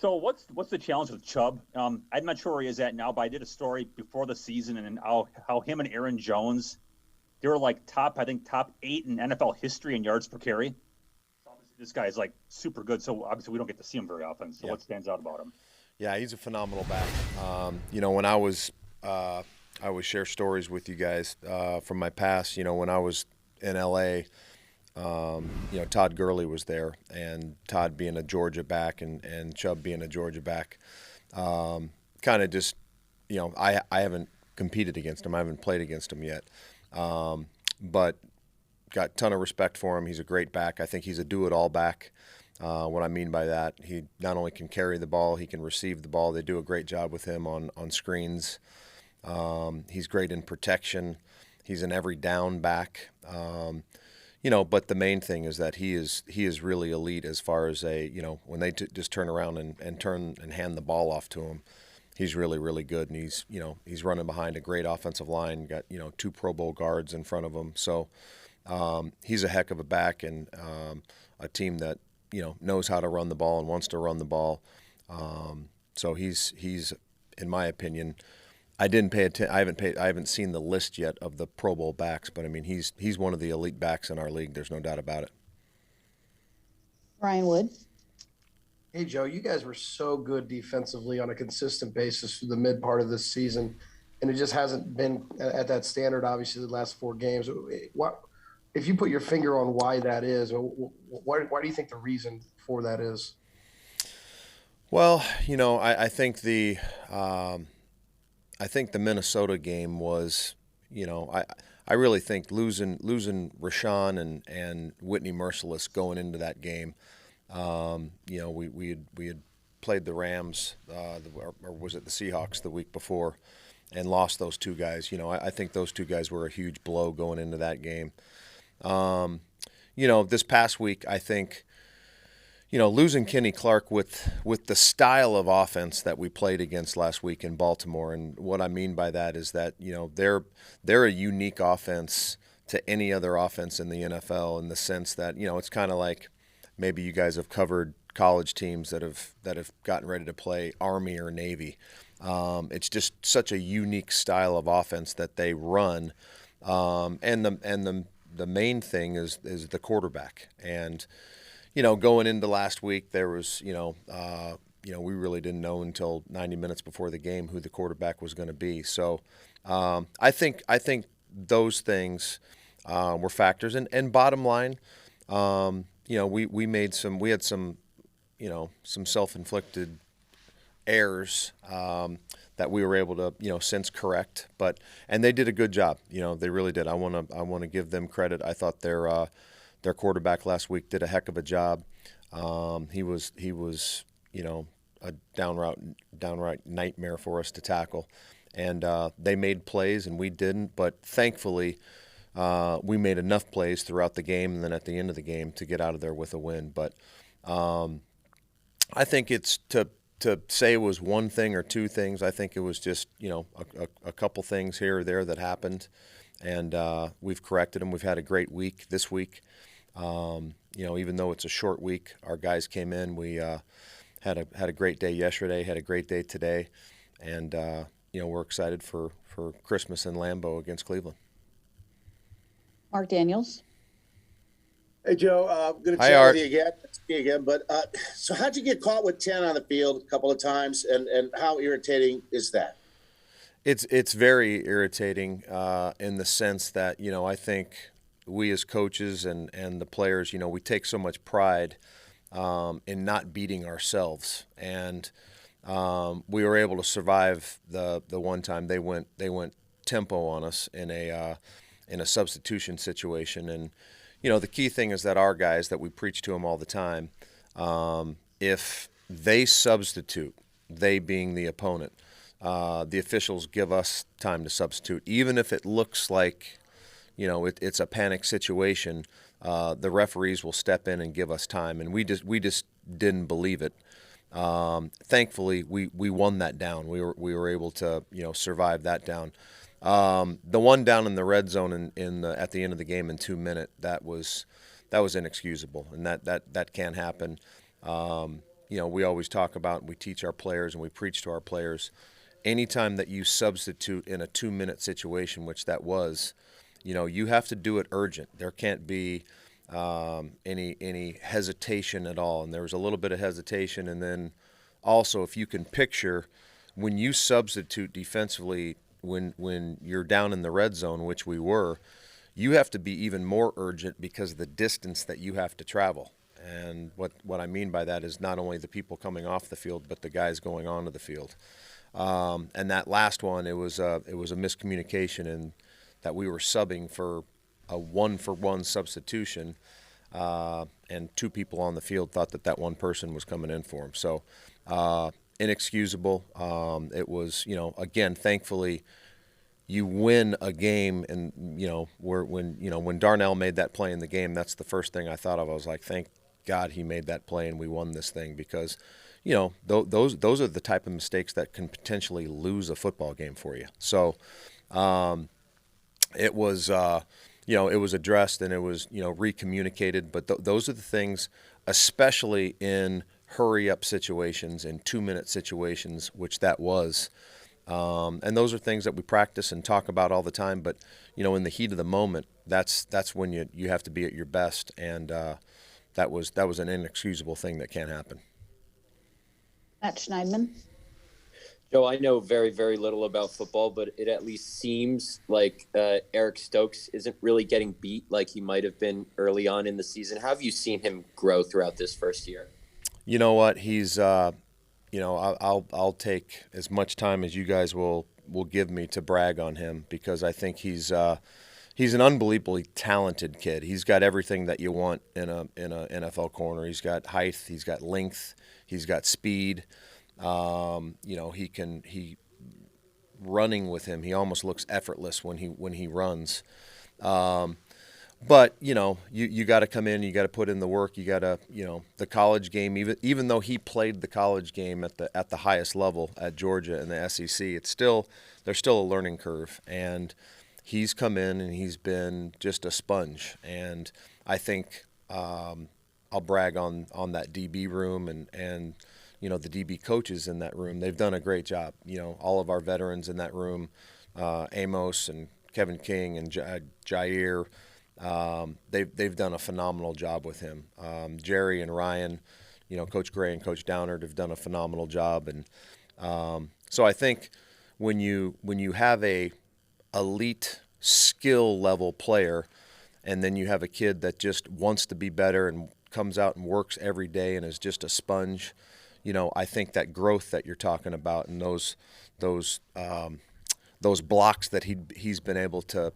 So what's the challenge with Chubb? I'm not sure where he is at now, but I did a story before the season and how him and Aaron Jones, they were like top 8 in NFL history in yards per carry. So obviously this guy is like super good. So obviously we don't get to see him very often. So Yeah. what stands out about him? Yeah, he's a phenomenal back. When I always share stories with you guys from my past. When I was in LA, Todd Gurley was there, and Todd being a Georgia back and Chubb being a Georgia back, kind of just, I haven't competed against him. I haven't played against him yet, but got a ton of respect for him. He's a great back. I think he's a do-it-all back. What I mean by that, he not only can carry the ball, he can receive the ball. They do a great job with him on screens. He's great in protection. He's an every down back. But the main thing is that he is really elite as far as when they just turn around and turn and hand the ball off to him, he's really, really good. And he's running behind a great offensive line, got, 2 Pro Bowl guards in front of him. So he's a heck of a back, and a team that, knows how to run the ball and wants to run the ball. So he's in my opinion, I didn't pay attention. I haven't seen the list yet of the Pro Bowl backs, but I mean he's one of the elite backs in our league. There's no doubt about it. Ryan Wood. Hey, Joe, you guys were so good defensively on a consistent basis through the mid part of this season, and it just hasn't been at that standard, obviously, the last 4 games. If you put your finger on why that is, why do you think the reason for that is? Well, I think the Minnesota game was, I really think losing Rashawn and Whitney Merciless going into that game. We had played the Rams, or was it the Seahawks the week before, and lost those 2 guys. I think those 2 guys were a huge blow going into that game. This past week, I think, losing Kenny Clark with the style of offense that we played against last week in Baltimore, and what I mean by that is that, they're a unique offense to any other offense in the NFL, in the sense that, it's kind of like maybe you guys have covered college teams that have gotten ready to play Army or Navy. It's just such a unique style of offense that they run, and the main thing is the quarterback. And going into last week, there was we really didn't know until 90 minutes before the game who the quarterback was going to be. So I think those things were factors. And bottom line, we had some self-inflicted errors that we were able to since correct, and they did a good job. They really did. I want to give them credit. I thought their quarterback last week did a heck of a job. He was a downright nightmare for us to tackle, and they made plays and we didn't. But thankfully, we made enough plays throughout the game and then at the end of the game to get out of there with a win. But I think it's to say it was one thing or 2 things. I think it was just a couple things here or there that happened, and we've corrected them. We've had a great week this week. Even though it's a short week, our guys came in. We had a great day yesterday, had a great day today, and we're excited for Christmas in Lambeau against Cleveland. Mark Daniels. Hey, Joe, I'm going to chat with you again. See you again. But so how'd you get caught with 10 on the field a couple of times, and how irritating is that? It's very irritating in the sense that, I think we as coaches and the players, we take so much pride in not beating ourselves. And we were able to survive the one time they went tempo on us in a substitution situation. And the key thing is that our guys, that we preach to them all the time, if they substitute, they being the opponent, the officials give us time to substitute, even if it looks like it's a panic situation. The referees will step in and give us time, and we just didn't believe it. Thankfully, we won that down. We were able to survive that down. The one down in the red zone at the end of the game in 2 minutes, that was inexcusable, and that can't happen. we always talk about, and we teach our players and we preach to our players, anytime that you substitute in a 2-minute situation, which that was, you have to do it urgent. There can't be any hesitation at all. And there was a little bit of hesitation. And then also, if you can picture, when you substitute defensively, when you're down in the red zone, which we were, you have to be even more urgent because of the distance that you have to travel. And what I mean by that is not only the people coming off the field, but the guys going onto the field. And that last one, it was a miscommunication in that we were subbing for a 1-for-1 substitution, and 2 people on the field thought that one person was coming in for him. So inexcusable. It was, again, thankfully, you win a game, and when Darnell made that play in the game, that's the first thing I thought of. I was like, thank God he made that play and we won this thing, because those are the type of mistakes that can potentially lose a football game for you. So it was it was addressed and it was recommunicated. But those are the things, especially in hurry-up situations, in 2-minute situations, which that was. And those are things that we practice and talk about all the time. But in the heat of the moment, that's when you have to be at your best. And that was an inexcusable thing that can't happen. Matt Schneidman. Joe, I know very, very little about football, but it at least seems like Eric Stokes isn't really getting beat like he might have been early on in the season. How have you seen him grow throughout this first year? You know what? He's, I'll take as much time as you guys will give me to brag on him, because I think he's an unbelievably talented kid. He's got everything that you want in a NFL corner. He's got height, he's got length, he's got speed. He running with him, he almost looks effortless when he runs. But you got to come in, you got to put in the work. You got to, the college game, even though he played the college game at the highest level at Georgia in the SEC, there's still a learning curve, and he's come in and he's been just a sponge. And I think I'll brag on that DB room and the DB coaches in that room. They've done a great job. All of our veterans in that room, Amos and Kevin King and Jair, they've done a phenomenal job with him. Jerry and Ryan, Coach Gray and Coach Downard have done a phenomenal job. And so I think when you have a elite skill level player, and then you have a kid that just wants to be better and comes out and works every day and is just a sponge, I think that growth that you're talking about, and those blocks that he's been able to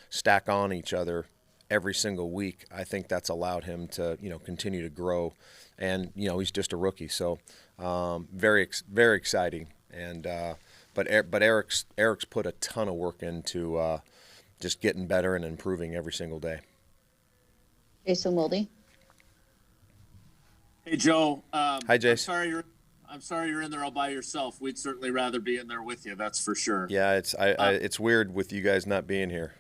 stack on each other every single week, I think that's allowed him to continue to grow. And he's just a rookie, so very exciting. And but Eric's put a ton of work into just getting better and improving every single day. Jason Wilde. Hey, Joe. Hi, Jason. I'm sorry you're in there all by yourself. We'd certainly rather be in there with you. That's for sure. Yeah, it's weird with you guys not being here.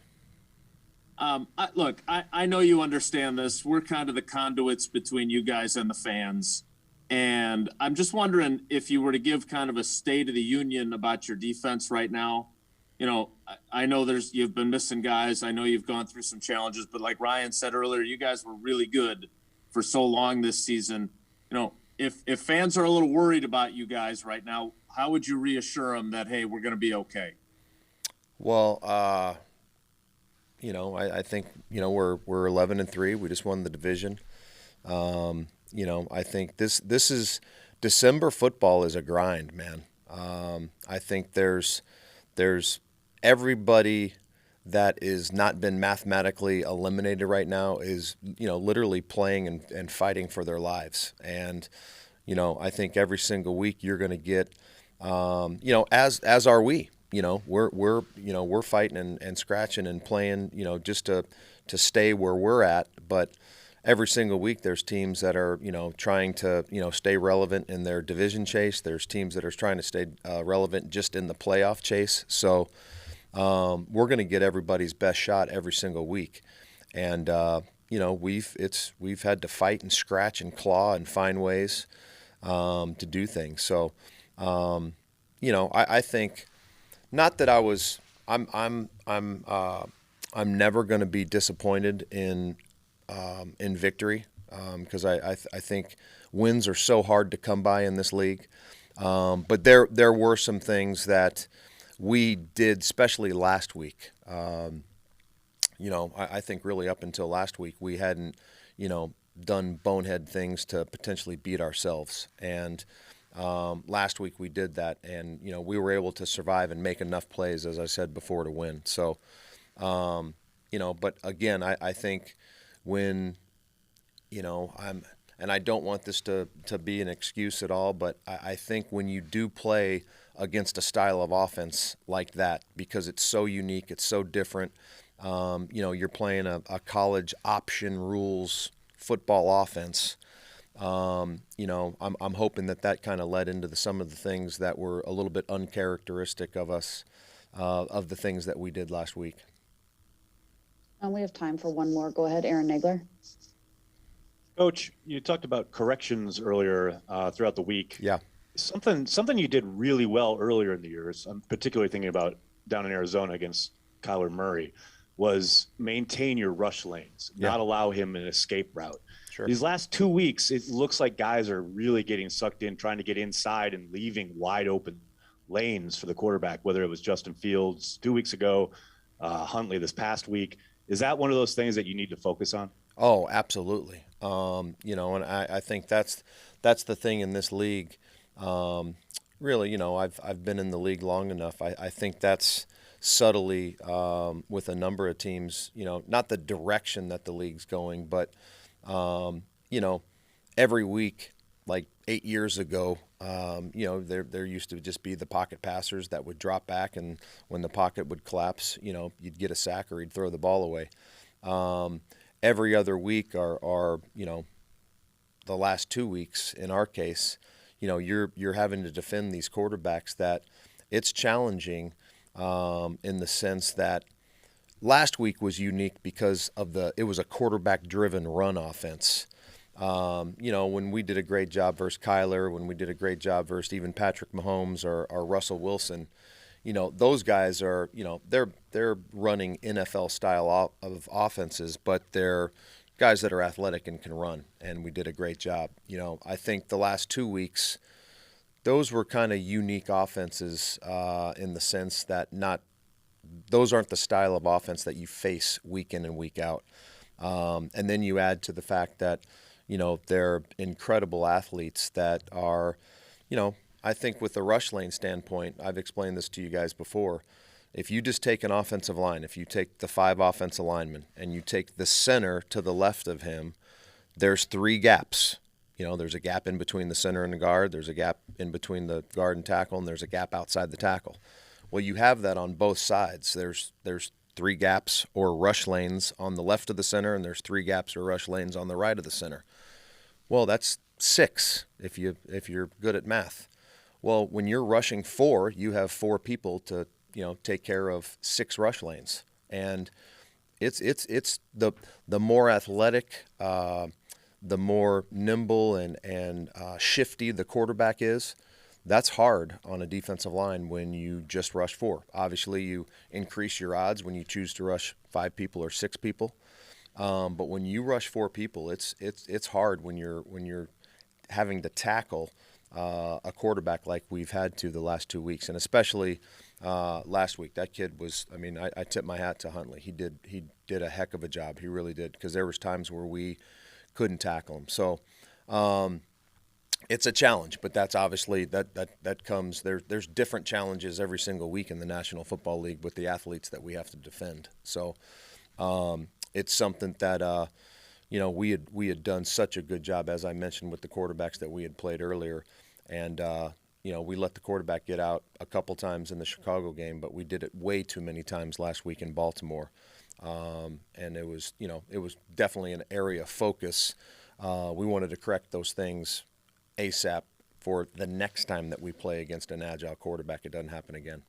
Look, I know you understand this. We're kind of the conduits between you guys and the fans. And I'm just wondering if you were to give kind of a state of the union about your defense right now. I know you've been missing guys. I know you've gone through some challenges, but like Ryan said earlier, you guys were really good for so long this season. If fans are a little worried about you guys right now, how would you reassure them that, hey, we're going to be okay? Well, I think we're 11-3. We just won the division. I think this is December football is a grind, man. I think there's everybody that is not been mathematically eliminated right now is literally playing and fighting for their lives. And I think every single week you're going to get as are we. We're fighting and scratching and playing just to stay where we're at. But every single week there's teams that are trying to stay relevant in their division chase. There's teams that are trying to stay relevant just in the playoff chase. So we're going to get everybody's best shot every single week. And we've had to fight and scratch and claw and find ways to do things. So, I think not that I'm never going to be disappointed in victory because I think wins are so hard to come by in this league. But there were some things that we did, especially last week. I think really up until last week we hadn't, done bonehead things to potentially beat ourselves. And last week we did that, and we were able to survive and make enough plays, as I said before, to win. So, but again, I think when, and I don't want this to be an excuse at all, but I think when you do play against a style of offense like that, because it's so unique, it's so different, you're playing a college option rules football offense. I'm hoping that kind of led into some of the things that were a little bit uncharacteristic of us, of the things that we did last week. We have time for one more. Go ahead, Aaron Nagler. Coach, you talked about corrections earlier throughout the week. Yeah. Something you did really well earlier in the year, I'm particularly thinking about down in Arizona against Kyler Murray, was maintain your rush lanes, not allow him an escape route. Sure. These last 2 weeks, it looks like guys are really getting sucked in, trying to get inside and leaving wide open lanes for the quarterback, whether it was Justin Fields 2 weeks ago, Huntley this past week. Is that one of those things that you need to focus on? Oh, absolutely. And I think that's the thing in this league. Really, I've been in the league long enough. I think that's subtly with a number of teams, not the direction that the league's going, but, every week, like 8 years ago, there used to just be the pocket passers that would drop back, and when the pocket would collapse, you'd get a sack or he'd throw the ball away. Every other week are the last 2 weeks, in our case, you're having to defend these quarterbacks that it's challenging in the sense that last week was unique because it was a quarterback-driven run offense. When we did a great job versus Kyler, when we did a great job versus even Patrick Mahomes or Russell Wilson, those guys are, they're running NFL style of offenses, but they're guys that are athletic and can run, and we did a great job. I think the last 2 weeks, those were kind of unique offenses in the sense that those aren't the style of offense that you face week in and week out. And then you add to the fact that, they're incredible athletes that are, I think with the rush lane standpoint, I've explained this to you guys before. If you just take an offensive line, if you take the 5 offensive linemen and you take the center to the left of him, there's 3 gaps. There's a gap in between the center and the guard, there's a gap in between the guard and tackle, and there's a gap outside the tackle. Well, you have that on both sides. There's 3 gaps or rush lanes on the left of the center, and there's 3 gaps or rush lanes on the right of the center. Well, that's 6 if you're good at math. Well, when you're rushing 4, you have 4 people to take care of 6 rush lanes, and it's the more athletic, the more nimble and shifty the quarterback is. That's hard on a defensive line when you just rush 4. Obviously, you increase your odds when you choose to rush 5 people or 6 people, but when you rush 4 people, it's hard when you're having to tackle a quarterback like we've had to the last 2 weeks, and especially last week. That kid was, I tip my hat to Huntley. He did a heck of a job. He really did, because there was times where we couldn't tackle him. So it's a challenge, but that's obviously that comes. There's different challenges every single week in the National Football League with the athletes that we have to defend. So it's something that we had done such a good job, as I mentioned, with the quarterbacks that we had played earlier, and we let the quarterback get out a couple times in the Chicago game, but we did it way too many times last week in Baltimore, and it was definitely an area of focus. We wanted to correct those things ASAP for the next time that we play against an agile quarterback. It doesn't happen again.